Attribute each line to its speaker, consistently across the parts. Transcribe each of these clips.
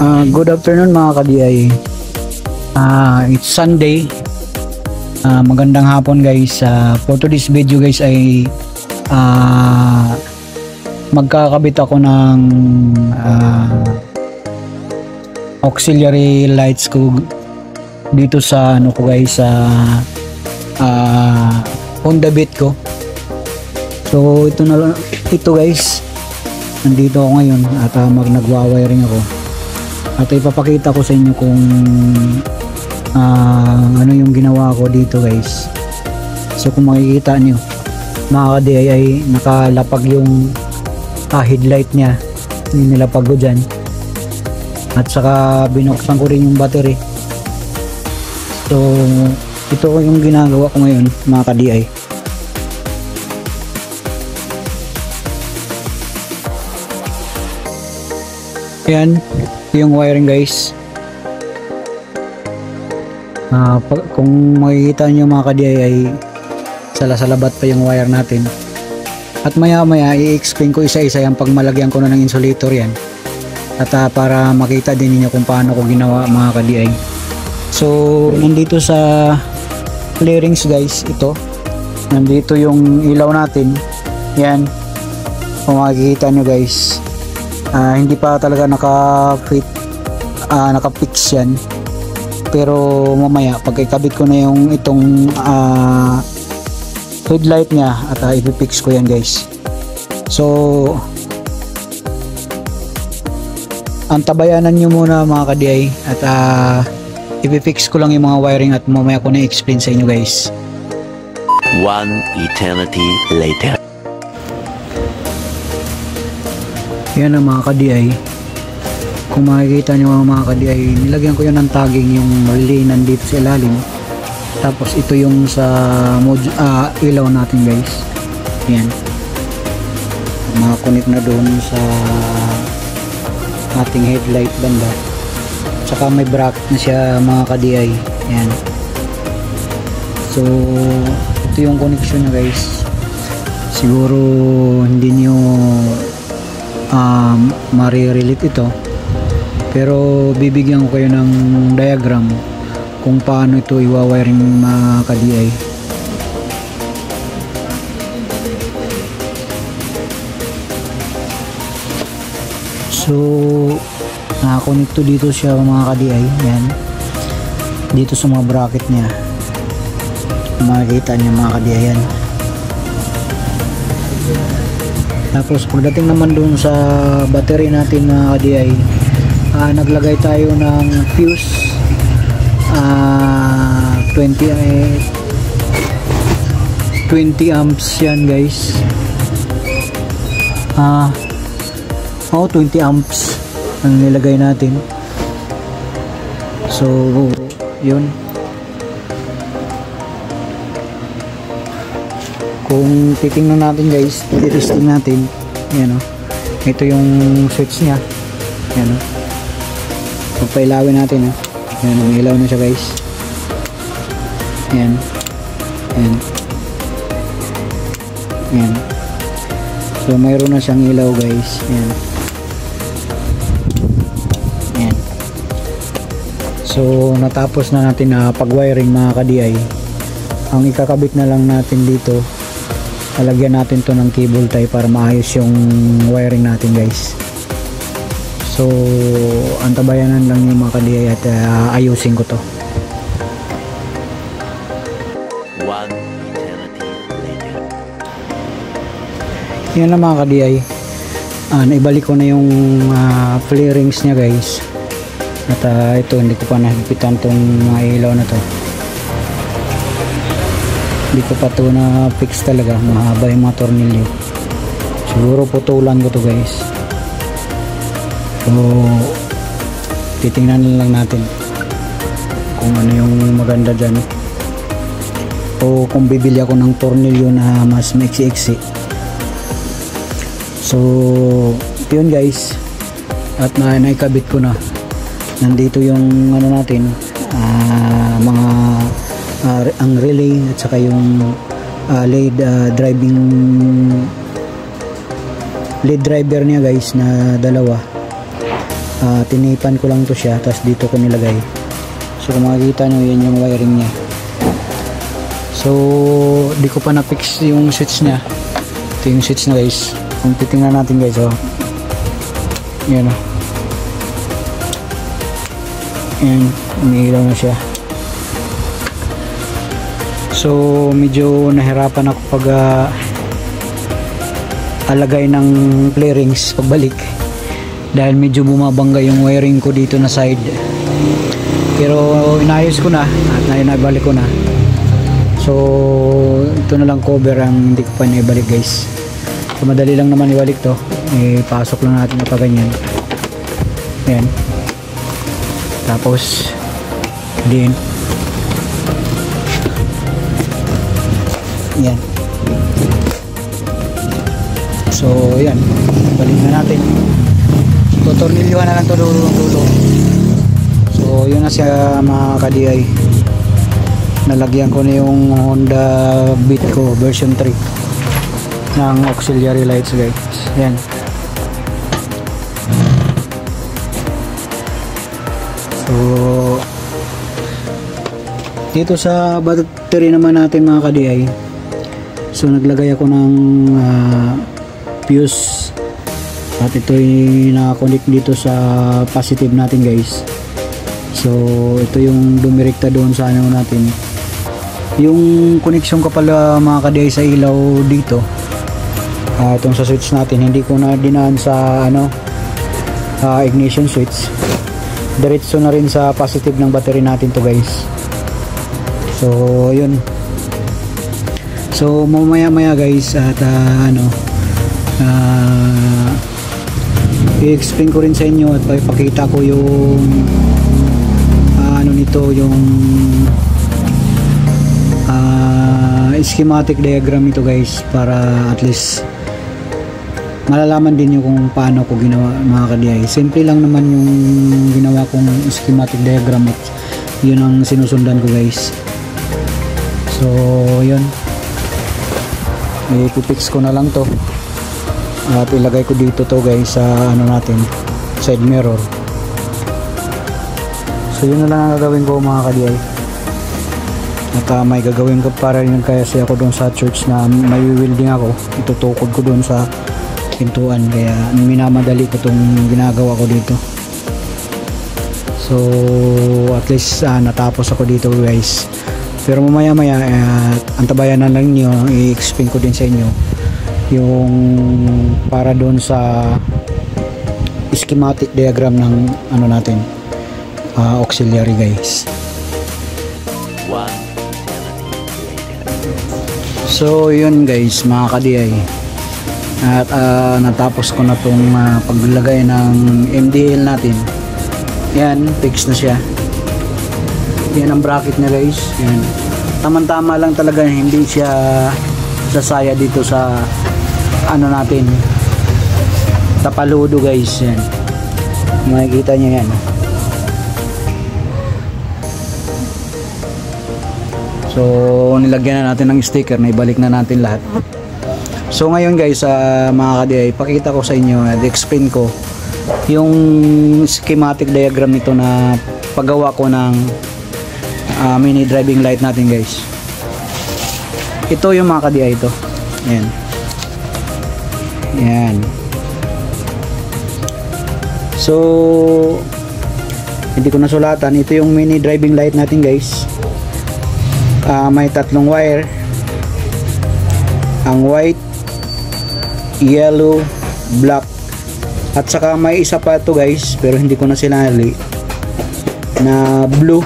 Speaker 1: Good afternoon mga ka-DI. It's Sunday. Magandang hapon guys. For today's video guys ay magkakabit ako ng auxiliary lights ko dito sa ano ko guys, sa Honda Beat ko. So ito guys, nandito ako ngayon at nagwa-wiring ako. At ipapakita ko sa inyo kung ano yung ginawa ko dito guys. So kung makikita nyo mga ka-DI ay nakalapag yung headlight nya, nilapag ko dyan. At saka binuksan ko rin yung battery. So ito yung ginagawa ko ngayon mga ka-DI. Yan yung wiring guys. Kung makikita nyo mga ka-DI ay salasalabat pa yung wire natin. At maya maya i-explain ko isa-isa yan pag malagyan ko na ng insulator yan. At para makita din niyo kung paano ko ginawa mga ka-DI. So nandito sa clearings guys, ito nandito yung ilaw natin. Yan, kung makikita nyo guys, hindi pa talaga naka-fix yan, pero mamaya pag ikabit ko na yung itong headlight nya at ipipix ko yan guys. So antabayanan nyo muna mga ka-DI at ipipix ko lang yung mga wiring at mamaya ko na-explain sa inyo guys.
Speaker 2: One eternity later.
Speaker 1: Yan ang mga ka-DI. Kung makikita nyo mga ka-DI, nilagyan ko yun ng tagging yung relay nandito sa ilalim. Tapos ito yung sa ilaw natin guys. Yan, makakonect na doon sa ating headlight banda. Tsaka may bracket na siya mga ka-DI. Yan. So ito yung connection na guys. Siguro hindi nyo marirelate ito, pero bibigyan ko kayo ng diagram kung paano ito iwa-wiring mga ka-DI. So nakakonekto dito siya mga ka-DI. Yan, dito sa mga bracket nya, makikita niyo mga ka-DI yan. Tapos pagdating naman dun sa battery natin mga ka-DI, naglagay tayo ng fuse 20 amps yan guys. 20 amps ang nilagay natin. So yun, kung titingnan natin guys, i-testing natin. Yan o, ito yung switch nya. Yan o, pagpailawin natin o. Yan o, ilaw na siya guys. Yan. Yan. Yan. So mayroon na siyang ilaw guys. Yan. Yan. So natapos na natin na pag-wiring mga ka-DI. Ang ikakabit na lang natin dito, lalagyan natin to ng cable tie para maayos yung wiring natin guys. So antabayanan lang yung mga ka-DI at ayusin ko to.
Speaker 2: One eternity later.
Speaker 1: Yan lang mga ka-DI. Naibalik ko na yung flarings nya guys. At ito, hindi ko pa nahipitan tong mga ilaw na to. Hindi ko pa ito na fix talaga, mahaba yung mga tornilyo. Siguro putulan ko to guys. So titingnan lang natin kung ano yung maganda dyan, o kung bibili ako ng tornilyo na mas maiksi-iksi. So yun guys, at naikabit ko na. Nandito yung ano natin, mga ang relay at saka yung lead driver niya guys na dalawa. tinipan ko lang to siya, tapos dito ko nilagay. So kung makikita nyo, yan yung wiring niya. So di ko pa na-fix yung switch niya. Ito yung switch na guys. Kung titingnan natin guys, yan yan, umiilaw na siya. So medyo nahirapan ako pag alagay ng clearings pagbalik, dahil medyo bumabangga yung wiring ko dito na side. Pero inayos ko na at naibalik ko na. So ito na lang cover ang hindi ko pa naibalik guys. So madali lang naman ibalik to, pasok lang natin na ganyan. Ayan, tapos din yan. So yan, balik na natin. Tutornilyohan na lang to dulo. So yun na siya mga ka-DI. Nalagyan ko na yung Honda Beat ko version 3 ng auxiliary lights guys. Yan. So dito sa battery naman natin mga ka-DI, so naglagay ako ng fuse, at ito'y nakakonect dito sa positive natin guys. So ito yung dumirekta doon sa ano natin. Yung connection ko pala mga ka-DI sa ilaw dito, itong sa switch natin, hindi ko na dinaan sa ignition switch, diretso na rin sa positive ng battery natin to guys. So yun. So mamaya guys, at i-explain ko rin sa inyo at ipakita ko yung nito, yung schematic diagram nito guys, para at least malalaman din nyo kung paano ko ginawa mga ka-DI. Simple lang naman yung ginawa kong schematic diagram at yun ang sinusundan ko guys. So yun, i-fix ko na lang to at ilagay ko dito to guys sa natin, side mirror. So yun na lang ang gagawin ko mga ka-DI. At may gagawin ko para rin kasi ako doon sa church na may wielding ako, itutukod ko doon sa pintuan, kaya minamadali ko itong ginagawa ko dito. So at least natapos ako dito guys. Pero mamaya antabayan na lang nyo, i-explain ko din sa inyo yung para doon sa schematic diagram ng natin, auxiliary guys. So yun guys mga ka-DI, at natapos ko na itong paglagay ng MDL natin. Yan, fix na siya. Yan ang bracket na guys. Yan, tamang-tama lang talaga, hindi siya sasaya dito sa natin, tapaludo guys. Yan, makikita nyo yan. So nilagyan na natin ng sticker, na ibalik na natin lahat. So ngayon guys, mga ka-DI, pakita ko sa inyo at explain ko yung schematic diagram nito na paggawa ko ng mini driving light natin guys. Ito yung mga ka-DI, ito. Ayan. Ayan. So hindi ko nasulatan, ito yung mini driving light natin guys. May tatlong wire, ang white, yellow, black, at saka may isa pa to guys, pero hindi ko na sinali, na blue.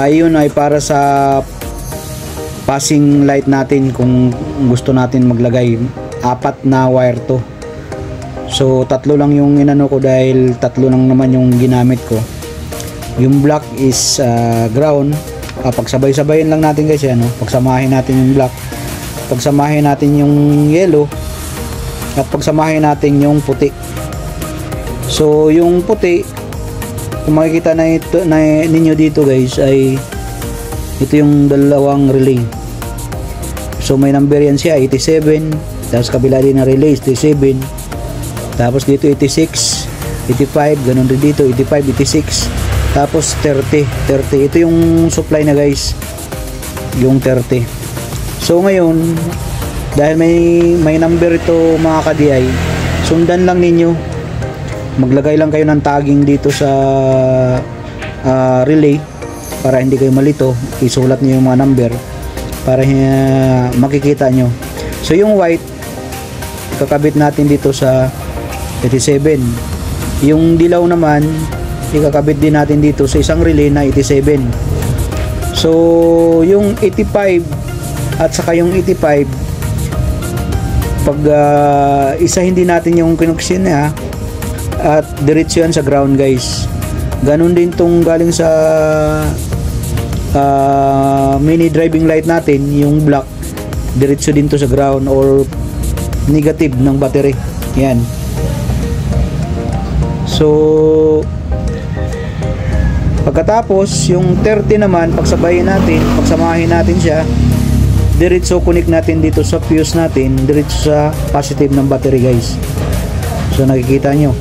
Speaker 1: Ayun ay para sa passing light natin kung gusto natin maglagay. 4 na wire to. So tatlo lang yung inano ko dahil tatlo lang naman yung ginamit ko. Yung black is ground. Pagsabay-sabayin lang natin guys yan, pagsamahin natin yung black, pagsamahin natin yung yellow, at pagsamahin natin yung puti. So yung puti, kung makikita na ito ninyo dito guys, ay ito yung dalawang relay. So may number yan siya, 87, tapos kabila din na relay 87, tapos dito 86, 85, ganun din dito, 85, 86, tapos 30. Ito yung supply na guys, yung 30. So ngayon, dahil may number ito mga ka-DI, sundan lang ninyo, maglagay lang kayo ng tagging dito sa relay para hindi kayo malito, isulat niyo yung mga number para makikita nyo. So yung white kakabit natin dito sa 87, yung dilaw naman ikakabit din natin dito sa isang relay na 87. So yung 85 at saka yung 85, pag isa hindi natin yung connection niya at diretso yan sa ground guys. Ganun din tong galing sa mini driving light natin, yung black, diretso din to sa ground or negative ng battery. Yan. So pagkatapos yung 30 naman, pagsamahin natin siya, diretso connect natin dito sa fuse natin, diretso sa positive ng battery guys. So nakikita nyo,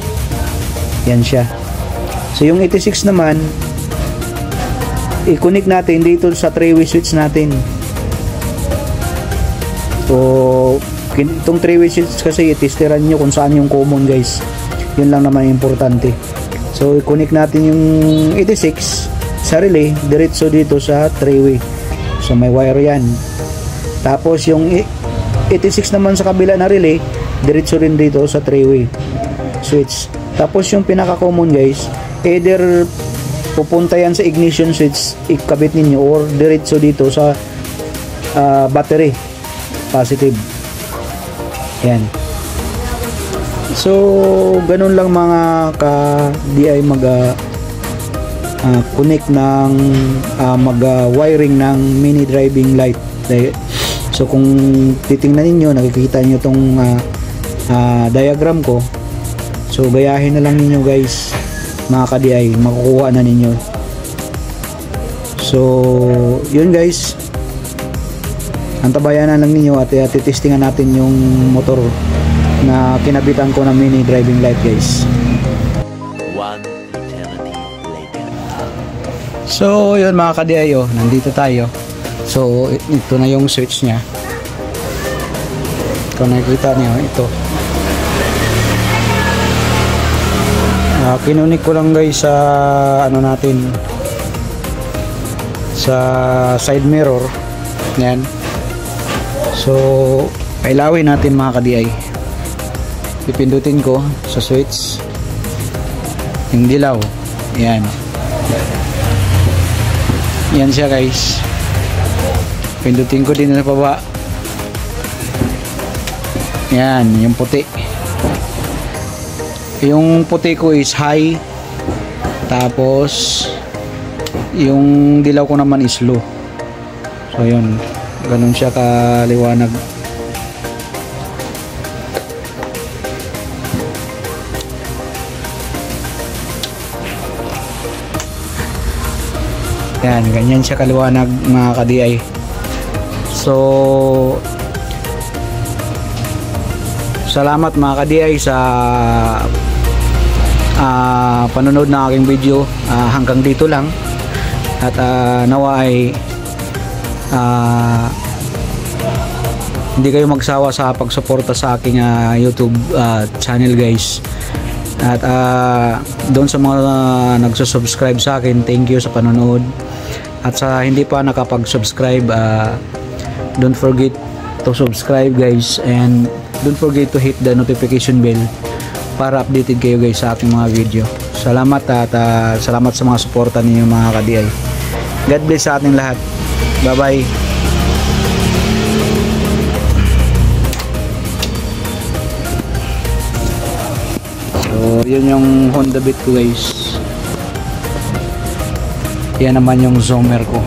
Speaker 1: yan siya. So yung 86 naman, i-connect natin dito sa 3-way switch natin. So itong 3-way switch kasi itestiran nyo kung saan yung common guys, yun lang naman importante. So i-connect natin yung 86 sa relay, diretso dito sa 3-way, so may wire yan. Tapos yung 86 naman sa kabila na relay, diretso rin dito sa 3-way switch. Tapos yung pinaka common guys, either pupunta yan sa ignition switch, ikabit ninyo, or diretso dito sa battery positive. Yan. So ganun lang mga ka-DI mag connect ng mag wiring ng mini driving light. So kung titingnan niyo, nakikita niyo tong diagram ko. So gayahin na lang ninyo guys mga ka-DI, makukuha na ninyo. So yun guys, antabayan na lang ninyo at titestingan natin yung motor na kinabitan ko ng mini driving light guys.
Speaker 2: 1 eternity later.
Speaker 1: So yun mga ka-DI, nandito tayo. So ito na yung switch nya. Kung nakikita niyo, ito. Kinunik ko lang guys sa ano natin, sa side mirror. Yan. So pailawin natin mga ka-DI. Pipindutin ko sa switch yung dilaw. Yan. Yan siya guys. Pindutin ko din sa baba. Yan, yung puti. Yung puti ko is high. Tapos yung dilaw ko naman is low. So yun, ganun siya kaliwanag. Yan, ganyan siya kaliwanag mga ka-DI. So salamat mga ka-DI sa panonood ng aking video. Hanggang dito lang. At nawa ay hindi kayo magsawa sa pagsuporta sa aking YouTube channel guys. At doon sa mga nagsusubscribe sa akin, thank you sa panonood. At sa hindi pa nakapag-subscribe, don't forget to subscribe guys, and don't forget to hit the notification bell para updated kayo guys sa aking mga video. Salamat at salamat sa mga suporta ninyo mga ka-DI. God bless sa ating lahat. Bye bye. So yun yung Honda Beat ko guys. Yan naman yung zoomer ko.